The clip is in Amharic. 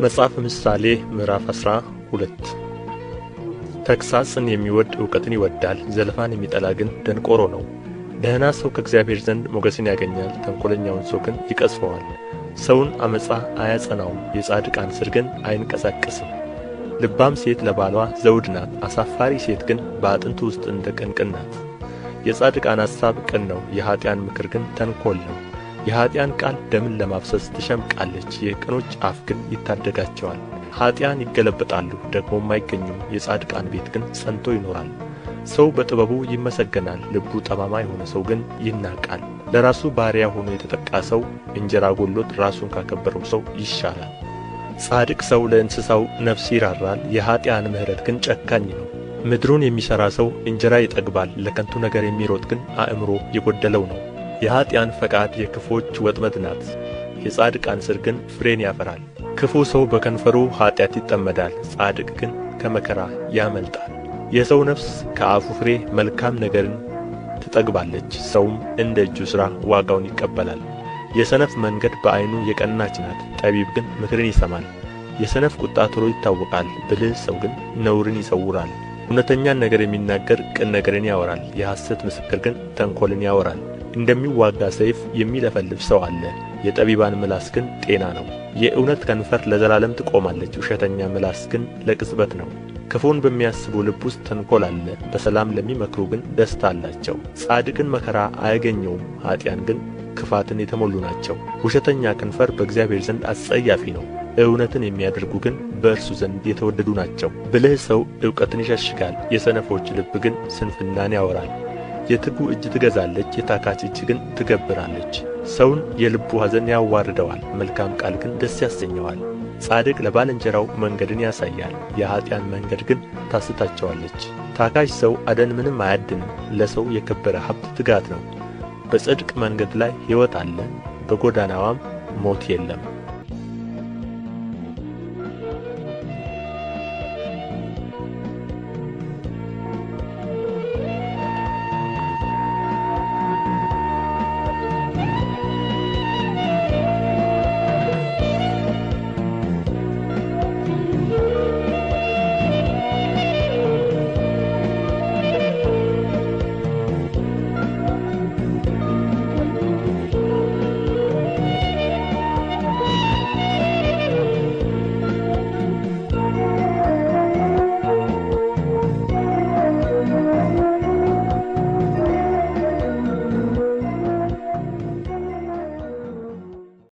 መጽሐፈ ምሳሌ ምዕራፍ 12 ተግሣጽን የሚወድድ እውቀትን ይወድዳል፣ ዘለፋን የሚጠላ ግን ደንቆሮ ነው። ደህና ሰው ከእግዚአብሔር ዘንድ ሞገስን ያገኛል፣ ተንኰለኛውን ሰው ግን ይቀሥፈዋል። ሰውን ዓመፃ አያጸናውም፣ የጻድቃን ሥር ግን አይንቀሳቀስም። ልባም ሴት ለባልዋ ዘውድ ናት፣ አሳፋሪ ሴት ግን በአጥንቱ ውስጥ እንደ ቅንቅን ናት። የጻድቃን አሳብ ቅን ነው፣ የኀጥኣን ምክር ግን ተንኰል ነው። የኀጥኣን ቃል ደምን ለማፍሰስ ትሸምቃለች፣ የቅኖች አፍ ግን ይታደጋቸዋል። ኀጥኣን ይገለበጣሉ ደግሞም አይገኙም፣ የጻድቃን ቤት ግን ጸንቶ ይኖራል። ሰው በጥበቡ ይመሰገናል፣ ልቡ ጠማማ የሆነ ሰው ግን ይናቃል። ለራሱ ባሪያ ሆኖ የተጠቃ ሰው እንጀራ ጎሎት ራሱን ካከበረው ሰው ይሻላል። ጻድቅ ሰው ለእንስሳው ነፍስ ይራራል፣ የኀጥኣን ምሕረት ግን ጨካኝ ነው። ምድሩን የሚሠራ ሰው እንጀራ ይጠግባል፣ ለከንቱ ነገር የሚሮጥ ግን አእምሮ የጐደለው ነው። የኀጥኣን ፈቃድ የክፉዎች ወጥመድ ናት፣ የጻድቃን ሥር ግን ፍሬን ያፈራል። ክፉ ሰው በከንፈሩ ኃጢአት ይጠመዳል፣ ጻድቅ ግን ከመከራ ያመልጣል። የሰው ነፍስ ከአፉ ፍሬ መልካም ነገርን ትጠግባለች፣ ሰውም እንደ እጁ ሥራ ዋጋውን ይቀበላል። የሰነፍ መንገድ በዓይኑ የቀናች ናት፣ ጠቢብ ግን ምክርን ይሰማል። የሰነፍ ቁጣ ቶሎ ይታወቃል፣ ብልህ ሰው ግን ነውርን ይሰውራል። እውነተኛን ነገር የሚናገር ቅን ነገርን ያወራል፣ የሐሰት ምስክር ግን ተንኰልን ያወራል። እንደሚዋጋ ሰይፍ የሚለፈልፍ ሰው አለ፣ የጠቢባን ምላስ ግን ጤና ነው። የእውነት ከንፈር ለዘላለም ትቆማለች፣ ውሸተኛ ምላስ ግን ለቅጽበት ነው። ክፉን በሚያስቡ ልብ ውስጥ ተንኰል አለ፣ በሰላም ለሚመክሩ ግን ደስታ አላቸው። ጻድቅን መከራ አያገኘውም፣ ኀጥኣን ግን ክፋትን የተሞሉ ናቸው። ውሸተኛ ከንፈር በእግዚአብሔር ዘንድ አስጸያፊ ነው፣ እውነትን የሚያደርጉ ግን በእርሱ ዘንድ የተወደዱ ናቸው። ብልህ ሰው ዕውቀትን ይሸሽጋል፣ የሰነፎች ልብ ግን ስንፍናን ያወራል። የትጉ እጅ ትገዛለች፣ የታካች እጅ ግን ትገብራለች። ሰውን የልቡ ኀዘን ያዋርደዋል፣ መልካም ቃል ግን ደስ ያሰኘዋል። ጻድቅ ለባልንጀራው መንገድን ያሳያል፣ የኀጥኣን መንገድ ግን ታስታቸዋለች። ታካች ሰው አደን ምንም አያድንም፣ ለሰው የከበረ ሀብት ትጋት ነው። በጽድቅ መንገድ ላይ ሕይወት አለ፣ በጎዳናዋም ሞት የለም።